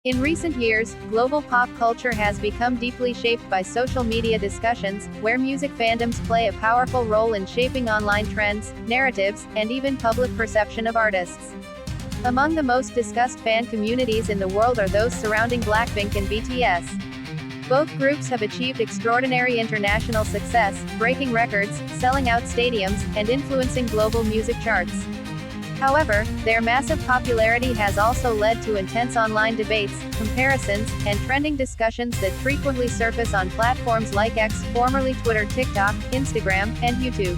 In recent years, global pop culture has become deeply shaped by social media discussions, where music fandoms play a powerful role in shaping online trends, narratives, and even public perception of artists. Among the most discussed fan communities in the world are those surrounding Blackpink and BTS. Both groups have achieved extraordinary international success, breaking records, selling out stadiums, and influencing global music charts. However, their massive popularity has also led to intense online debates, comparisons, and trending discussions that frequently surface on platforms like X, formerly Twitter, TikTok, Instagram, and YouTube.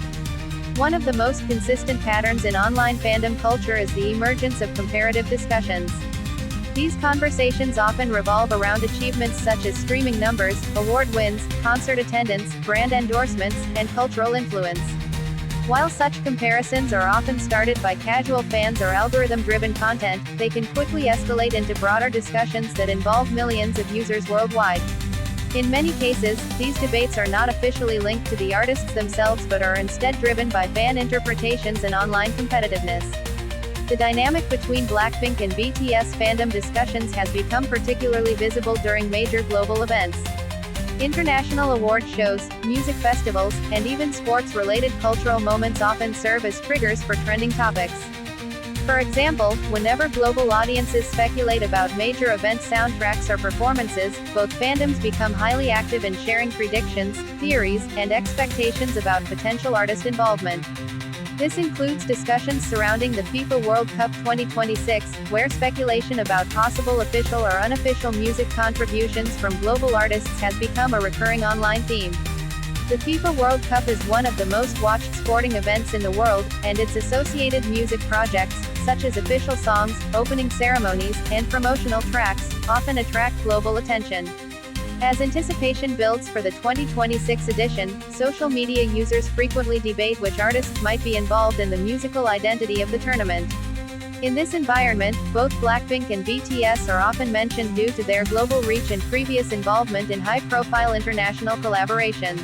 One of the most consistent patterns in online fandom culture is the emergence of comparative discussions. These conversations often revolve around achievements such as streaming numbers, award wins, concert attendance, brand endorsements, and cultural influence. While such comparisons are often started by casual fans or algorithm-driven content, they can quickly escalate into broader discussions that involve millions of users worldwide. In many cases, these debates are not officially linked to the artists themselves but are instead driven by fan interpretations and online competitiveness. The dynamic between Blackpink and BTS fandom discussions has become particularly visible during major global events. International award shows, music festivals, and even sports-related cultural moments often serve as triggers for trending topics. For example, whenever global audiences speculate about major event soundtracks or performances, both fandoms become highly active in sharing predictions, theories, and expectations about potential artist involvement. This includes discussions surrounding the FIFA World Cup 2026, where speculation about possible official or unofficial music contributions from global artists has become a recurring online theme. The FIFA World Cup is one of the most watched sporting events in the world, and its associated music projects, such as official songs, opening ceremonies, and promotional tracks, often attract global attention. As anticipation builds for the 2026 edition, social media users frequently debate which artists might be involved in the musical identity of the tournament. In this environment, both Blackpink and BTS are often mentioned due to their global reach and previous involvement in high-profile international collaborations.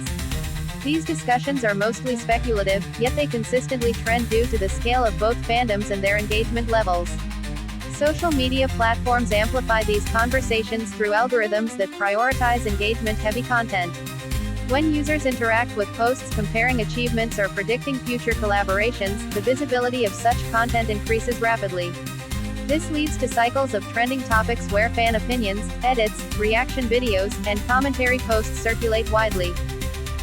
These discussions are mostly speculative, yet they consistently trend due to the scale of both fandoms and their engagement levels. Social media platforms amplify these conversations through algorithms that prioritize engagement-heavy content. When users interact with posts comparing achievements or predicting future collaborations, the visibility of such content increases rapidly. This leads to cycles of trending topics where fan opinions, edits, reaction videos, and commentary posts circulate widely.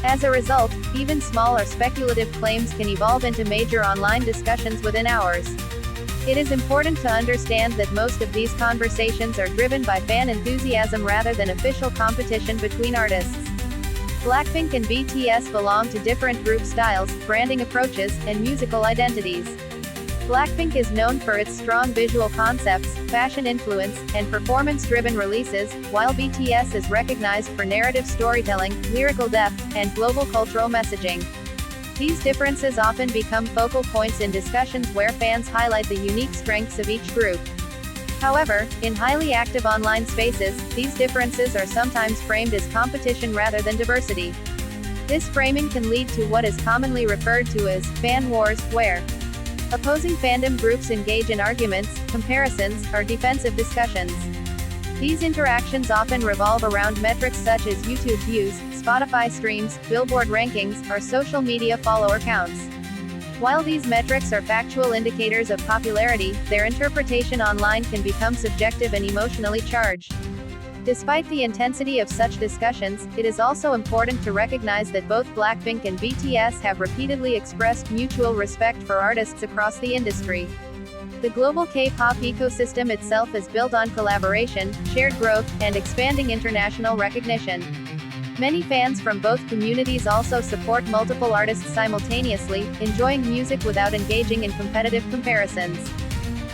As a result, even small or speculative claims can evolve into major online discussions within hours. It is important to understand that most of these conversations are driven by fan enthusiasm rather than official competition between artists. Blackpink and BTS belong to different group styles, branding approaches, and musical identities. Blackpink is known for its strong visual concepts, fashion influence, and performance-driven releases, while BTS is recognized for narrative storytelling, lyrical depth, and global cultural messaging. These differences often become focal points in discussions where fans highlight the unique strengths of each group. However, in highly active online spaces, these differences are sometimes framed as competition rather than diversity. This framing can lead to what is commonly referred to as fan wars, where opposing fandom groups engage in arguments, comparisons, or defensive discussions. These interactions often revolve around metrics such as YouTube views, Spotify streams, Billboard rankings, or social media follower counts. While these metrics are factual indicators of popularity, their interpretation online can become subjective and emotionally charged. Despite the intensity of such discussions, it is also important to recognize that both Blackpink and BTS have repeatedly expressed mutual respect for artists across the industry. The global K-pop ecosystem itself is built on collaboration, shared growth, and expanding international recognition. Many fans from both communities also support multiple artists simultaneously, enjoying music without engaging in competitive comparisons.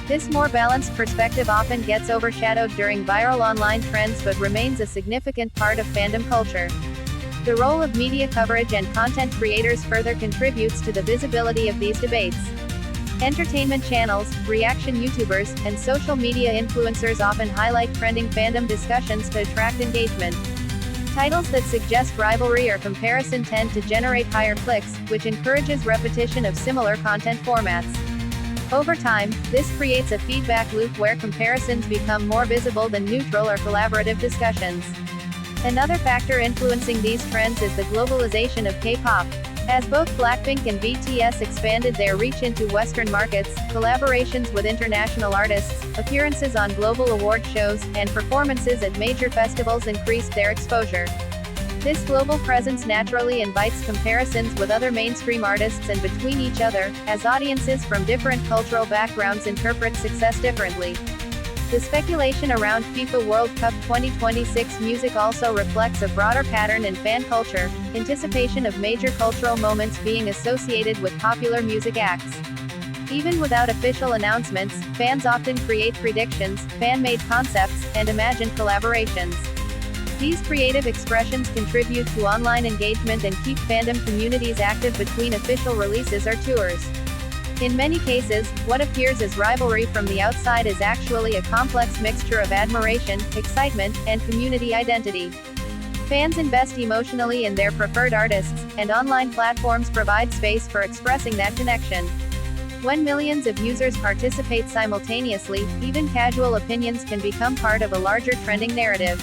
This more balanced perspective often gets overshadowed during viral online trends but remains a significant part of fandom culture. The role of media coverage and content creators further contributes to the visibility of these debates. Entertainment channels, reaction YouTubers, and social media influencers often highlight trending fandom discussions to attract engagement. Titles that suggest rivalry or comparison tend to generate higher clicks, which encourages repetition of similar content formats. Over time, this creates a feedback loop where comparisons become more visible than neutral or collaborative discussions. Another factor influencing these trends is the globalization of K-pop. As both Blackpink and BTS expanded their reach into Western markets, collaborations with international artists, appearances on global award shows, and performances at major festivals increased their exposure. This global presence naturally invites comparisons with other mainstream artists and between each other, as audiences from different cultural backgrounds interpret success differently. The speculation around FIFA World Cup 2026 music also reflects a broader pattern in fan culture, anticipation of major cultural moments being associated with popular music acts. Even without official announcements, fans often create predictions, fan-made concepts, and imagine collaborations. These creative expressions contribute to online engagement and keep fandom communities active between official releases or tours. In many cases, what appears as rivalry from the outside is actually a complex mixture of admiration, excitement, and community identity. Fans invest emotionally in their preferred artists, and online platforms provide space for expressing that connection. When millions of users participate simultaneously, even casual opinions can become part of a larger trending narrative.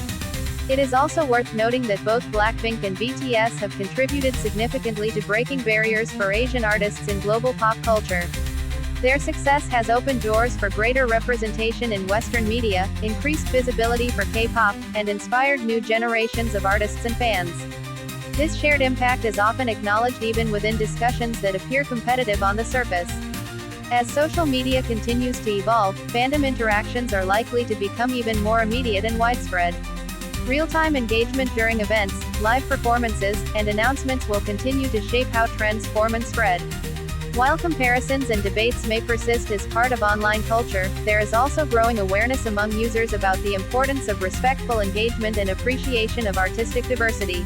It is also worth noting that both Blackpink and BTS have contributed significantly to breaking barriers for Asian artists in global pop culture. Their success has opened doors for greater representation in Western media, increased visibility for K-pop, and inspired new generations of artists and fans. This shared impact is often acknowledged even within discussions that appear competitive on the surface. As social media continues to evolve, fandom interactions are likely to become even more immediate and widespread. Real-time engagement during events, live performances, and announcements will continue to shape how trends form and spread. While comparisons and debates may persist as part of online culture, there is also growing awareness among users about the importance of respectful engagement and appreciation of artistic diversity.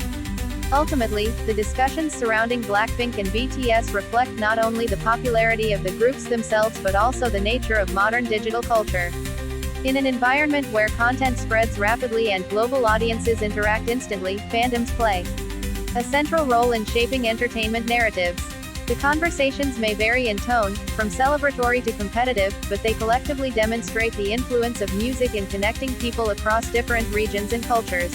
Ultimately, the discussions surrounding Blackpink and BTS reflect not only the popularity of the groups themselves but also the nature of modern digital culture. In an environment where content spreads rapidly and global audiences interact instantly, fandoms play a central role in shaping entertainment narratives. The conversations may vary in tone, from celebratory to competitive, but they collectively demonstrate the influence of music in connecting people across different regions and cultures.